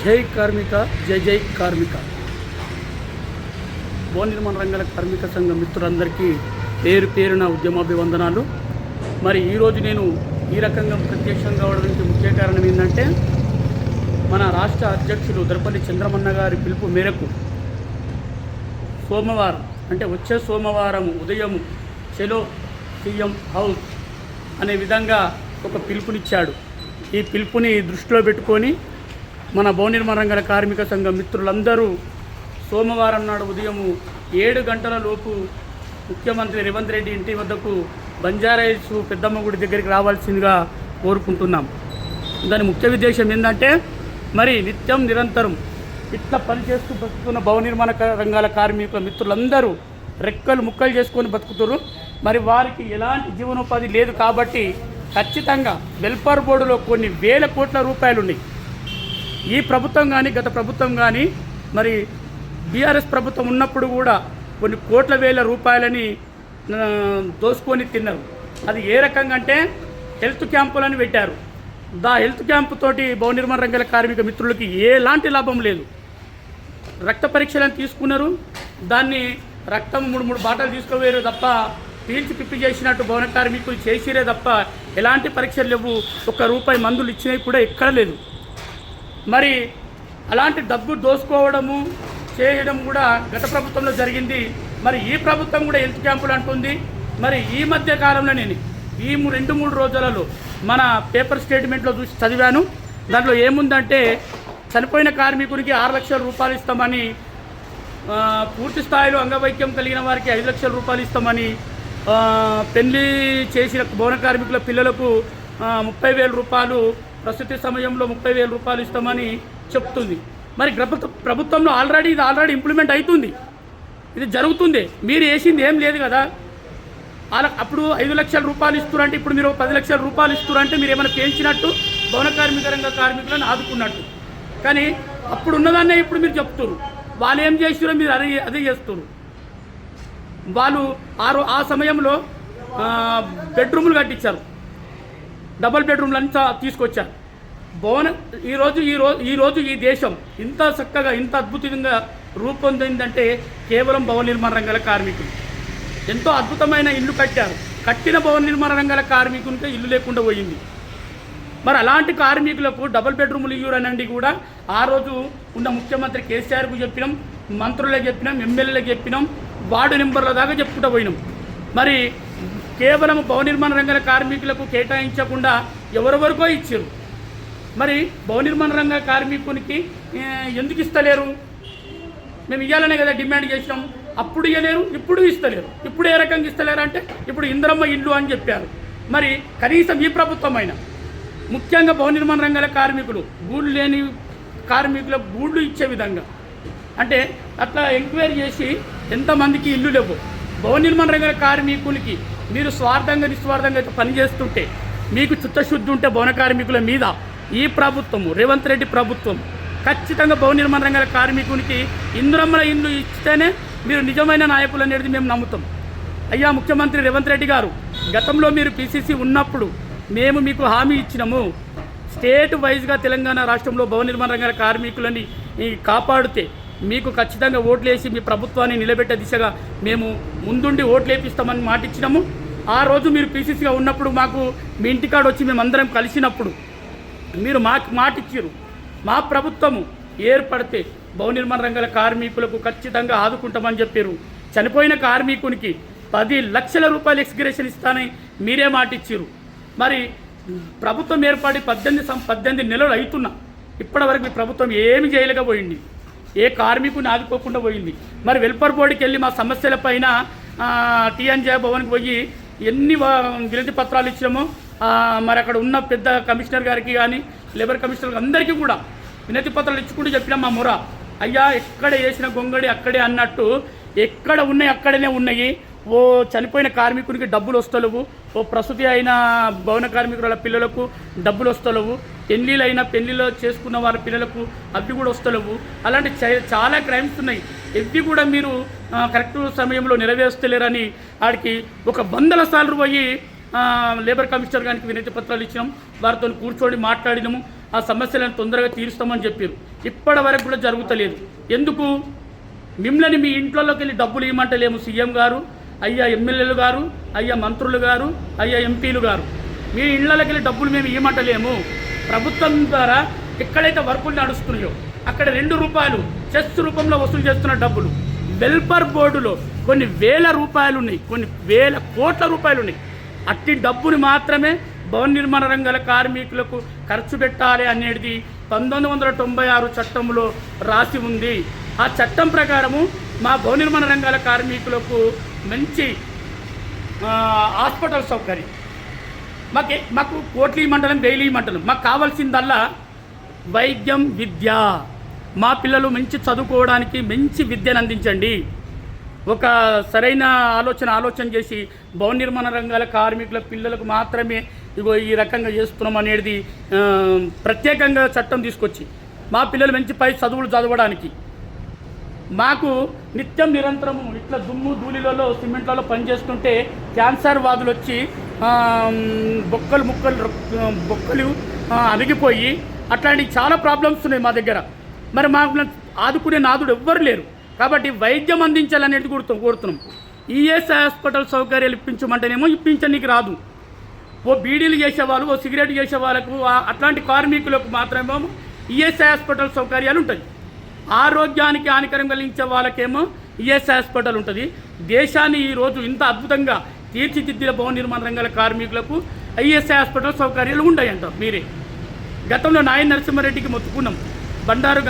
జై కార్మిక, జై జై కార్మిక. భవన నిర్మాణ రంగాల కార్మిక సంఘం మిత్రులందరికీ పేరు పేరున ఉద్యమాభివందనాలు. మరి ఈరోజు నేను ఈ రకంగా ప్రత్యక్షంగా కావడానికి ముఖ్య కారణం ఏంటంటే, మన రాష్ట్ర అధ్యక్షులు దర్పల్లి చంద్రమన్న గారి పిలుపు మేరకు సోమవారం అంటే వచ్చే సోమవారం ఉదయం చెలో సీఎం హౌస్ అనే విధంగా ఒక పిలుపునిచ్చాడు. ఈ పిలుపుని దృష్టిలో పెట్టుకొని మన భవన నిర్మాణ రంగాల కార్మిక సంఘం మిత్రులందరూ సోమవారం నాడు ఉదయం 7 గంటల లోపు ముఖ్యమంత్రి రేవంత్ రెడ్డి ఇంటి వద్దకు బంజారాహిల్స్ పెద్దమ్మ గుడి దగ్గరికి రావాల్సిందిగా కోరుకుంటున్నాం. దాని ముఖ్య ఉద్దేశం ఏంటంటే, మరి నిత్యం నిరంతరం ఇట్లా పనిచేస్తూ బతుకుతున్న భవన నిర్మాణ రంగాల కార్మికుల మిత్రులందరూ రెక్కలు ముక్కలు చేసుకొని బతుకుతారు. మరి వారికి ఎలాంటి జీవనోపాధి లేదు కాబట్టి ఖచ్చితంగా వెల్ఫేర్ బోర్డులో కొన్ని వేల కోట్ల రూపాయలు ఉన్నాయి. ఈ ప్రభుత్వం కానీ గత ప్రభుత్వం కానీ మరి బీఆర్ఎస్ ప్రభుత్వం ఉన్నప్పుడు కూడా కొన్ని కోట్ల వేల రూపాయలని దోసుకొని తిన్నారు. అది ఏ రకంగా అంటే హెల్త్ క్యాంపులని పెట్టారు. హెల్త్ క్యాంపు తోటి భవన నిర్మాణ రంగాల కార్మిక మిత్రులకి ఎలాంటి లాభం లేదు. రక్త పరీక్షలను తీసుకున్నారు, దాన్ని రక్తం 3 బాటలు తీసుకుపోయారు తప్ప, పీల్చి పిప్పి చేసినట్టు భవన కార్మికులు చేసిరే తప్ప ఎలాంటి పరీక్షలు లేవు. ₹1 మందులు ఇచ్చినవి కూడా ఎక్కడ లేదు. మరి అలాంటి డబ్బు దోసుకోవడము చేయడం కూడా గత ప్రభుత్వంలో జరిగింది. మరి ఈ ప్రభుత్వం కూడా హెల్త్ క్యాంపులు అంటుంది. మరి ఈ మధ్య కాలంలో నేను ఈ 2-3 రోజులలో మన పేపర్ స్టేట్మెంట్లో చూసి చదివాను. దాంట్లో ఏముందంటే, చనిపోయిన కార్మికునికి 6 లక్షల రూపాయలు ఇస్తామని, పూర్తి స్థాయిలో అంగవైక్యం కలిగిన వారికి 5 లక్షల రూపాయలు ఇస్తామని, పెళ్లి చేసిన భవన కార్మికుల పిల్లలకు 30,000 రూపాయలు, ప్రస్తుత సమయంలో 30,000 రూపాయలు ఇస్తామని చెప్తుంది. మరి ప్రభుత్వంలో ఆల్రెడీ ఇంప్లిమెంట్ అవుతుంది, ఇది జరుగుతుంది. మీరు వేసింది ఏం లేదు కదా. అప్పుడు 5 లక్షల రూపాయలు ఇస్తున్నారంటే ఇప్పుడు మీరు 10 లక్షల రూపాయలు ఇస్తున్నారంటే మీరు ఏమైనా పెంచినట్టు, భవన కార్మిక రంగ కార్మికులను ఆదుకున్నట్టు. కానీ అప్పుడు ఉన్నదాన్నే ఇప్పుడు మీరు చెప్తున్నారు. వాళ్ళు ఏం చేస్తున్నారో మీరు అదే చేస్తున్నారు. వాళ్ళు ఆ సమయంలో బెడ్రూములు కట్టించారు, డబల్ బెడ్రూమ్లు అంతా తీసుకొచ్చారు. ఈరోజు ఈ దేశం ఇంత చక్కగా ఇంత అద్భుతంగా రూపొందిందంటే కేవలం భవన నిర్మాణ రంగాల కార్మికులు. ఎంతో అద్భుతమైన ఇల్లు కట్టారు. కట్టిన భవన నిర్మాణ రంగాల కార్మికునికి ఇల్లు లేకుండా పోయింది. మరి అలాంటి కార్మికులకు డబల్ బెడ్రూములు ఇవ్వరనండి కూడా ఆ రోజు ఉన్న ముఖ్యమంత్రి కేసీఆర్కు చెప్పినాం, మంత్రులకు చెప్పినాం, ఎమ్మెల్యేలకు చెప్పినాం, వార్డు నెంబర్ల దాకా చెప్పుకుంటూ పోయినాం. మరి కేవలం భవన నిర్మాణ రంగాల కార్మికులకు కేటాయించకుండా ఎవరెవరికో ఇచ్చారు. మరి భవన నిర్మాణ రంగ కార్మికునికి ఎందుకు ఇస్తలేరు? మేము ఇవ్వాలనే కదా డిమాండ్ చేసినాం. అప్పుడు ఇవ్వలేరు, ఇప్పుడు ఇస్తలేరు. ఇప్పుడు ఏ రకంగా ఇస్తలేరు అంటే, ఇప్పుడు ఇందిరమ్మ ఇల్లు అని చెప్పారు. మరి కనీసం ఈ ప్రభుత్వం అయినా ముఖ్యంగా భవన నిర్మాణ రంగాల కార్మికులు, గూళ్ళు లేని కార్మికులకు గూళ్ళు ఇచ్చే విధంగా, అంటే అట్లా ఎంక్వైరీ చేసి ఎంతమందికి ఇల్లు లేవు. భవన నిర్మాణ రంగాల కార్మికులకి మీరు స్వార్థంగా నిస్వార్థంగా అయితే పనిచేస్తుంటే, మీకు చిత్తశుద్ధి ఉంటే భవన కార్మికుల మీద ఈ ప్రభుత్వము రేవంత్ రెడ్డి ప్రభుత్వం ఖచ్చితంగా భవన నిర్మాణ రంగాల కార్మికునికి ఇందిరమ్మల ఇల్లు ఇస్తేనే మీరు నిజమైన నాయకులు అనేది మేము నమ్ముతాం. అయ్యా ముఖ్యమంత్రి రేవంత్ రెడ్డి గారు, గతంలో మీరు పీసీసీ ఉన్నప్పుడు మేము మీకు హామీ ఇచ్చినాము, స్టేట్ వైజ్గా తెలంగాణ రాష్ట్రంలో భవన నిర్మాణ రంగాల కార్మికులని కాపాడితే మీకు ఖచ్చితంగా ఓట్లు వేసి మీ ప్రభుత్వాన్ని నిలబెట్టే దిశగా మేము ముందుండి ఓట్లు వేపిస్తామని మాట ఇచ్చినాము. ఆ రోజు మీరు పీసీసీగా ఉన్నప్పుడు మాకు మీ ఇంటికాడ వచ్చి మేమందరం కలిసినప్పుడు మీరు మాకు మాట ఇచ్చారు. మా ప్రభుత్వము ఏర్పడితే భవన నిర్మాణ రంగాల కార్మికులకు ఖచ్చితంగా ఆదుకుంటామని చెప్పారు. చనిపోయిన కార్మికునికి 10 లక్షల రూపాయలు ఎక్స్గ్రేషన్ ఇస్తానని మీరే మాట ఇచ్చారు. మరి ప్రభుత్వం ఏర్పడి 18 నెలలు అవుతున్నా ఇప్పటివరకు మీ ప్రభుత్వం ఏమి చేయలేకపోయింది. ఏ కార్మికుని ఆదుకోకుండా పోయింది. మరి వెల్ఫేర్ బోర్డుకి వెళ్ళి మా సమస్యలపైన టీఎన్జే భవన్కి పోయి ఎన్ని వినతి పత్రాలు ఇచ్చామో, మరి అక్కడ ఉన్న పెద్ద కమిషనర్ గారికి కానీ లేబర్ కమిషనర్ అందరికీ కూడా వినతి పత్రాలు ఇచ్చుకుంటూ చెప్పినాం మా మొర. అయ్యా ఎక్కడ వేసిన గొంగడి అక్కడే అన్నట్టు, ఎక్కడ ఉన్నాయి అక్కడనే ఉన్నాయి. ఓ చనిపోయిన కార్మికునికి డబ్బులు వస్తలేవు, ఓ ప్రసూతి అయిన భవన కార్మికుల పిల్లలకు డబ్బులు వస్తలేవు, పెళ్ళిలో చేసుకున్న వారి పిల్లలకు అవి కూడా వస్తలేవు. అలాంటి చాలా క్రైమ్స్ ఉన్నాయి. ఇవి కూడా మీరు కరెక్ట్ సమయంలో నెరవేర్చలేరని ఆడికి ఒక 100 సార్లు పోయి లేబర్ కమిషనర్ గారికి వినతి పత్రాలు ఇచ్చినాం. వారితో కూర్చొని మాట్లాడినాము. ఆ సమస్యలను తొందరగా తీరుస్తామని చెప్పారు. ఇప్పటి వరకు కూడా జరుగుతలేదు. ఎందుకు? మిమ్మల్ని మీ ఇంట్లోకి వెళ్ళి డబ్బులు ఇవ్వమంటలేము సీఎం గారు, అయ్యా ఎమ్మెల్యేలు గారు, అయ్యా మంత్రులు గారు, అయ్యా ఎంపీలు గారు. మీ ఇళ్లకి వెళ్ళి డబ్బులు మేము ఇవ్వమంటలేము. ప్రభుత్వం ద్వారా ఎక్కడైతే వర్కులు నడుస్తున్నాయో అక్కడ ₹2 చెస్ రూపంలో వసూలు చేస్తున్న డబ్బులు వెల్ఫేర్ బోర్డులో కొన్ని వేల రూపాయలు ఉన్నాయి, కొన్ని వేల కోట్ల రూపాయలు ఉన్నాయి. అట్టి డబ్బుని మాత్రమే భవన నిర్మాణ రంగాల కార్మికులకు ఖర్చు పెట్టాలి అనేది 1996 చట్టంలో రాసి ఉంది. ఆ చట్టం ప్రకారము మా భవన నిర్మాణ రంగాల కార్మికులకు మంచి హాస్పిటల్ సౌకర్యం, మాకు కోట్లీ మండలం బెయిలీ మండలం, మాకు కావాల్సిందల్లా వైద్యం, విద్య. మా పిల్లలు మంచి చదువుకోవడానికి మంచి విద్యను అందించండి. ఒక సరైన ఆలోచన చేసి భవన నిర్మాణ రంగాల కార్మికుల పిల్లలకు మాత్రమే ఇగో ఈ రకంగా చేస్తున్నాం అనేది ప్రత్యేకంగా చట్టం తీసుకొచ్చి మా పిల్లలు మంచి పై చదువులు చదవడానికి. మాకు నిత్యం నిరంతరము ఇట్లా దుమ్ము ధూళిలలో సిమెంట్లలో పనిచేస్తుంటే క్యాన్సర్ వాదులు వచ్చి బొక్కలు అరిగిపోయి అట్లాంటి చాలా ప్రాబ్లమ్స్ ఉన్నాయి మా దగ్గర. మరి మాకు ఆదుకునే నాదుడు ఎవ్వరు లేరు. కాబట్టి వైద్యం అందించాలనేది కోరుతున్నాం. ఈఎస్ఐ హాస్పిటల్ సౌకర్యాలు ఇప్పించమంటేనేమో ఇప్పించడానికి రాదు. ఓ బీడీలు చేసేవాళ్ళు, ఓ సిగరెట్ చేసే వాళ్ళకు, అట్లాంటి కార్మికులకు మాత్రమేమో ఈఎస్ఐ హాస్పిటల్ సౌకర్యాలు ఉంటాయి. ఆరోగ్యానికి హానికరం కలిగించే వాళ్ళకేమో ఈఎస్ఐ హాస్పిటల్ ఉంటుంది. దేశాన్ని ఈరోజు ఇంత అద్భుతంగా తీర్చిదిద్దిన భవన నిర్మాణ రంగాల కార్మికులకు ఈఎస్ఐ హాస్పిటల్ సౌకర్యాలు ఉంటాయంట. మీరే గతంలో నాయన నరసింహారెడ్డికి మొత్తుకున్నాం. బండారు